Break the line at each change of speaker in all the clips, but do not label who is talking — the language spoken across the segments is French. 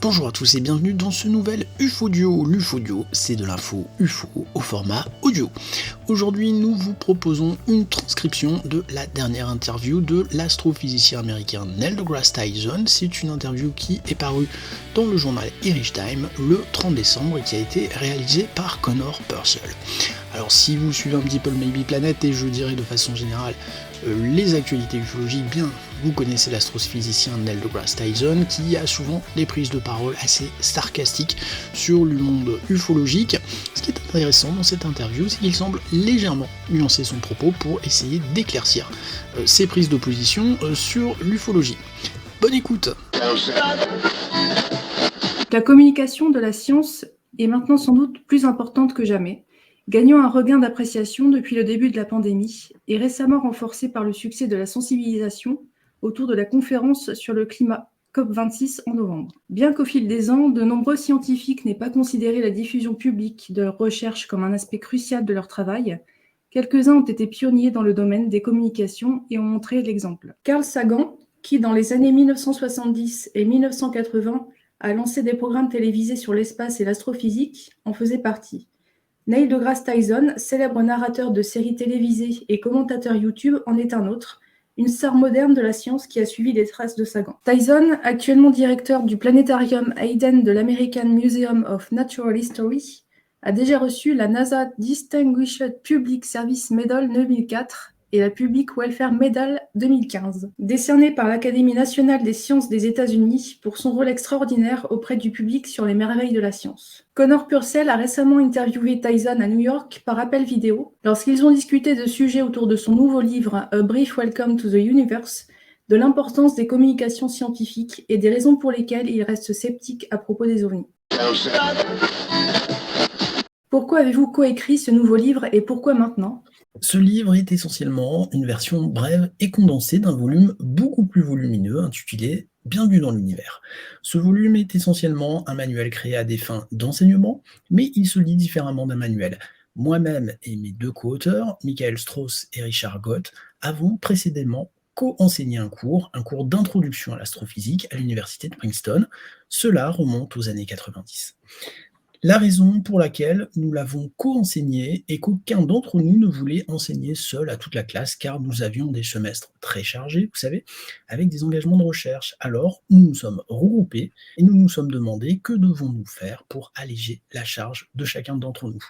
Bonjour à tous et bienvenue dans ce nouvel UFOdio. L'UFOdio, c'est de l'info UFO au format audio. Aujourd'hui, nous vous proposons une transcription de la dernière interview de l'astrophysicien américain Neil deGrasse Tyson. C'est une interview qui est parue dans le journal Irish Times le 30 décembre et qui a été réalisée par Connor Purcell. Alors si vous suivez un petit peu le Maybe Planet et je dirais de façon générale les actualités ufologiques, bien vous connaissez l'astrophysicien Neil deGrasse Tyson qui a souvent des prises de parole assez sarcastiques sur le monde ufologique. Ce qui est intéressant dans cette interview, c'est qu'il semble légèrement nuancer son propos pour essayer d'éclaircir ses prises de position sur l'ufologie. Bonne écoute.
La communication de la science est maintenant sans doute plus importante que jamais, gagnant un regain d'appréciation depuis le début de la pandémie et récemment renforcée par le succès de la sensibilisation autour de la conférence sur le climat COP26 en novembre. Bien qu'au fil des ans, de nombreux scientifiques n'aient pas considéré la diffusion publique de leurs recherches comme un aspect crucial de leur travail, quelques-uns ont été pionniers dans le domaine des communications et ont montré l'exemple. Carl Sagan, qui dans les années 1970 et 1980 a lancé des programmes télévisés sur l'espace et l'astrophysique, en faisait partie. Neil deGrasse Tyson, célèbre narrateur de séries télévisées et commentateur YouTube, en est un autre, une star moderne de la science qui a suivi les traces de Sagan. Tyson, actuellement directeur du planétarium Hayden de l'American Museum of Natural History, a déjà reçu la NASA Distinguished Public Service Medal 2004 et la Public Welfare Medal 2015, décernée par l'Académie nationale des sciences des États-Unis pour son rôle extraordinaire auprès du public sur les merveilles de la science. Connor Purcell a récemment interviewé Tyson à New York par appel vidéo lorsqu'ils ont discuté de sujets autour de son nouveau livre A Brief Welcome to the Universe, de l'importance des communications scientifiques et des raisons pour lesquelles il reste sceptique à propos des ovnis. Pourquoi avez-vous coécrit ce nouveau livre et pourquoi maintenant ?
Ce livre est essentiellement une version brève et condensée d'un volume beaucoup plus volumineux intitulé « Bienvenue dans l'univers ». Ce volume est essentiellement un manuel créé à des fins d'enseignement, mais il se lit différemment d'un manuel. Moi-même et mes deux co-auteurs, Michael Strauss et Richard Gott, avons précédemment co-enseigné un cours d'introduction à l'astrophysique à l'université de Princeton. Cela remonte aux années 90. La raison pour laquelle nous l'avons co-enseigné est qu'aucun d'entre nous ne voulait enseigner seul à toute la classe, car nous avions des semestres très chargés, vous savez, avec des engagements de recherche. Alors, nous nous sommes regroupés et nous nous sommes demandé que devons-nous faire pour alléger la charge de chacun d'entre nous.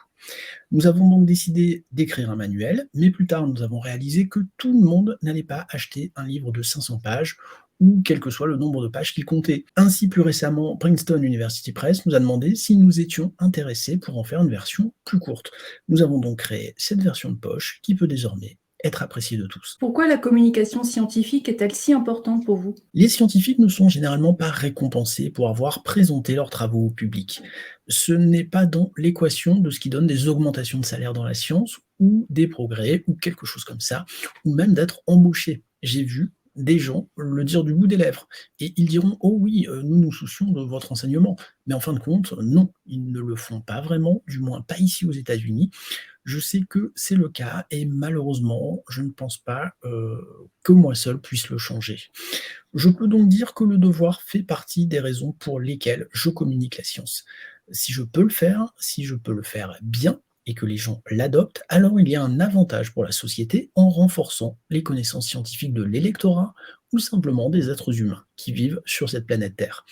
Nous avons donc décidé d'écrire un manuel, mais plus tard nous avons réalisé que tout le monde n'allait pas acheter un livre de 500 pages, ou quel que soit le nombre de pages qu'il comptait. Ainsi, plus récemment, Princeton University Press nous a demandé si nous étions intéressés pour en faire une version plus courte. Nous avons donc créé cette version de poche qui peut désormais être appréciée de tous.
Pourquoi la communication scientifique est-elle si importante pour vous ?
Les scientifiques ne sont généralement pas récompensés pour avoir présenté leurs travaux au public. Ce n'est pas dans l'équation de ce qui donne des augmentations de salaire dans la science, ou des progrès, ou quelque chose comme ça, ou même d'être embauché. J'ai vu des gens le dire du bout des lèvres, et ils diront « Oh oui, nous nous soucions de votre enseignement », mais en fin de compte, non, ils ne le font pas vraiment, du moins pas ici aux États-Unis. Je sais que c'est le cas, et malheureusement, je ne pense pas que moi seul puisse le changer. Je peux donc dire que le devoir fait partie des raisons pour lesquelles je communique la science. Si je peux le faire, si je peux le faire bien, et que les gens l'adoptent, alors il y a un avantage pour la société en renforçant les connaissances scientifiques de l'électorat ou simplement des êtres humains qui vivent sur cette planète Terre.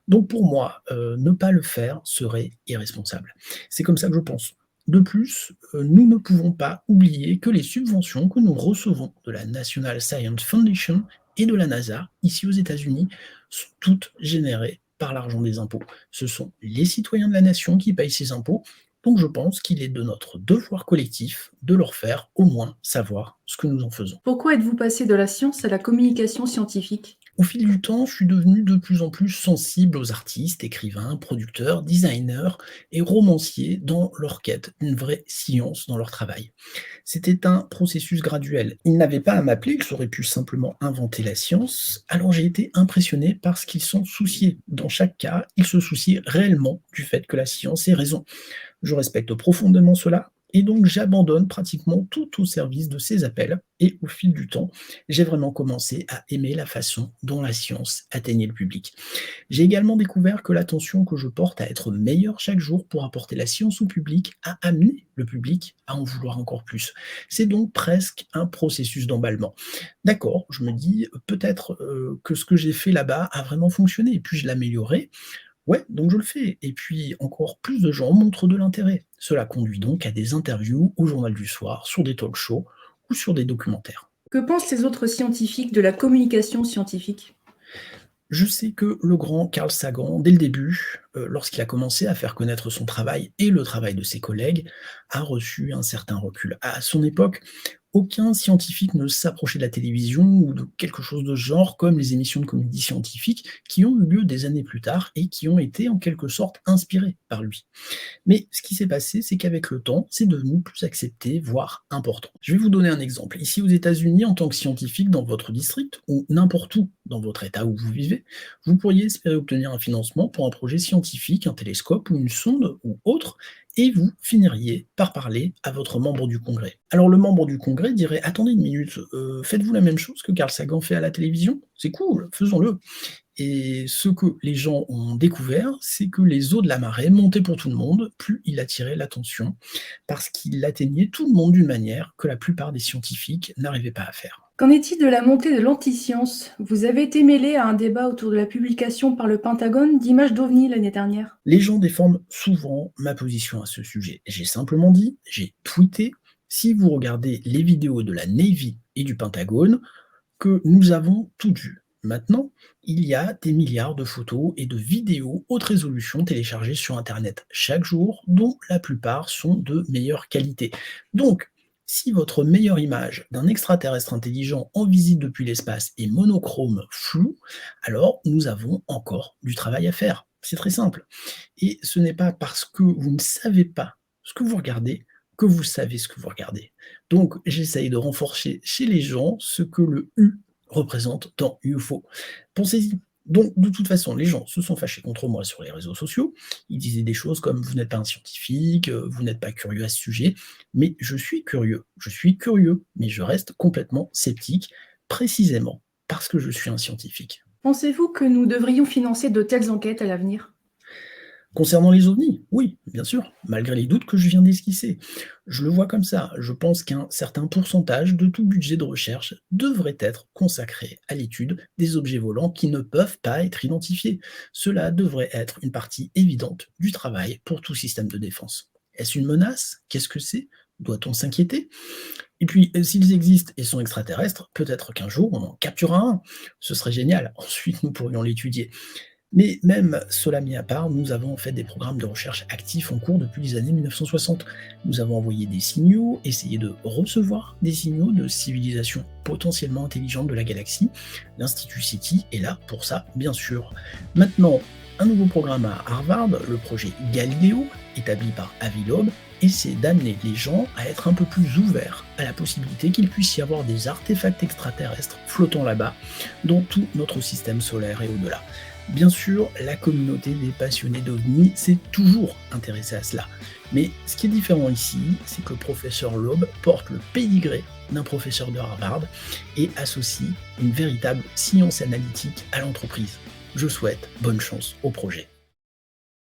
Donc pour moi, ne pas le faire serait irresponsable. C'est comme ça que je pense. De plus, nous ne pouvons pas oublier que les subventions que nous recevons de la National Science Foundation et de la NASA, ici aux États-Unis, sont toutes générées par l'argent des impôts. Ce sont les citoyens de la nation qui payent ces impôts. Donc je pense qu'il est de notre devoir collectif de leur faire au moins savoir ce que nous en faisons.
Pourquoi êtes-vous passé de la science à la communication scientifique ?
Au fil du temps, je suis devenu de plus en plus sensible aux artistes, écrivains, producteurs, designers et romanciers dans leur quête d'une vraie science dans leur travail. C'était un processus graduel. Ils n'avaient pas à m'appeler, ils auraient pu simplement inventer la science, alors j'ai été impressionné par ce qu'ils s'en souciaient. Dans chaque cas, ils se souciaient réellement du fait que la science ait raison. Je respecte profondément cela, Et donc j'abandonne pratiquement tout au service de ces appels et au fil du temps, j'ai vraiment commencé à aimer la façon dont la science atteignait le public. J'ai également découvert que l'attention que je porte à être meilleur chaque jour pour apporter la science au public a amené le public à en vouloir encore plus. C'est donc presque un processus d'emballement. D'accord, je me dis peut-être que ce que j'ai fait là-bas a vraiment fonctionné et puis-je l'améliorer. Ouais, donc je le fais. Et puis encore plus de gens montrent de l'intérêt. Cela conduit donc à des interviews au journal du soir, sur des talk shows ou sur des documentaires.
Que pensent les autres scientifiques de la communication scientifique?
Je sais que le grand Carl Sagan, dès le début, lorsqu'il a commencé à faire connaître son travail et le travail de ses collègues, a reçu un certain recul. À son époque, aucun scientifique ne s'approchait de la télévision ou de quelque chose de ce genre, comme les émissions de comédie scientifique qui ont eu lieu des années plus tard et qui ont été en quelque sorte inspirées par lui. Mais ce qui s'est passé, c'est qu'avec le temps, c'est devenu plus accepté, voire important. Je vais vous donner un exemple. Ici aux États-Unis, en tant que scientifique dans votre district ou n'importe où dans votre état où vous vivez, vous pourriez espérer obtenir un financement pour un projet scientifique, un télescope ou une sonde ou autre, et vous finiriez par parler à votre membre du Congrès. Alors le membre du Congrès dirait: «Attendez une minute, faites-vous la même chose que Carl Sagan fait à la télévision? C'est cool, faisons-le». Et ce que les gens ont découvert, c'est que les eaux de la marée montaient pour tout le monde, plus il attirait l'attention, parce qu'il atteignait tout le monde d'une manière que la plupart des scientifiques n'arrivaient pas à faire.
Qu'en est-il de la montée de l'anti-science? Vous avez été mêlé à un débat autour de la publication par le Pentagone d'images d'OVNI l'année dernière.
Les gens déforment souvent ma position à ce sujet. J'ai simplement dit, j'ai tweeté, si vous regardez les vidéos de la Navy et du Pentagone, que nous avons tout vu. Maintenant, il y a des milliards de photos et de vidéos haute résolution téléchargées sur Internet chaque jour, dont la plupart sont de meilleure qualité. Donc, si votre meilleure image d'un extraterrestre intelligent en visite depuis l'espace est monochrome flou, alors nous avons encore du travail à faire. C'est très simple. Et ce n'est pas parce que vous ne savez pas ce que vous regardez que vous savez ce que vous regardez. Donc, j'essaye de renforcer chez les gens ce que le U représente dans UFO. Pensez-y. Donc, de toute façon, les gens se sont fâchés contre moi sur les réseaux sociaux. Ils disaient des choses comme: «Vous n'êtes pas un scientifique, vous n'êtes pas curieux à ce sujet». Mais je suis curieux, mais je reste complètement sceptique, précisément parce que je suis un scientifique.
Pensez-vous que nous devrions financer de telles enquêtes à l'avenir?
Concernant les ovnis, oui, bien sûr, malgré les doutes que je viens d'esquisser. Je le vois comme ça. Je pense qu'un certain pourcentage de tout budget de recherche devrait être consacré à l'étude des objets volants qui ne peuvent pas être identifiés. Cela devrait être une partie évidente du travail pour tout système de défense. Est-ce une menace? Qu'est-ce que c'est? Doit-on s'inquiéter? Et puis, s'ils existent et sont extraterrestres, peut-être qu'un jour on en capturera un. Ce serait génial. Ensuite, nous pourrions l'étudier. Mais même cela mis à part, nous avons fait des programmes de recherche actifs en cours depuis les années 1960. Nous avons envoyé des signaux, essayé de recevoir des signaux de civilisations potentiellement intelligentes de la galaxie. L'Institut SETI est là pour ça, bien sûr. Maintenant, un nouveau programme à Harvard, le projet Galileo, établi par Avi Loeb, essaie d'amener les gens à être un peu plus ouverts à la possibilité qu'il puisse y avoir des artefacts extraterrestres flottant là-bas, dans tout notre système solaire et au-delà. Bien sûr, la communauté des passionnés d'OVNI s'est toujours intéressée à cela. Mais ce qui est différent ici, c'est que le professeur Loeb porte le pédigré d'un professeur de Harvard et associe une véritable science analytique à l'entreprise. Je souhaite bonne chance au projet.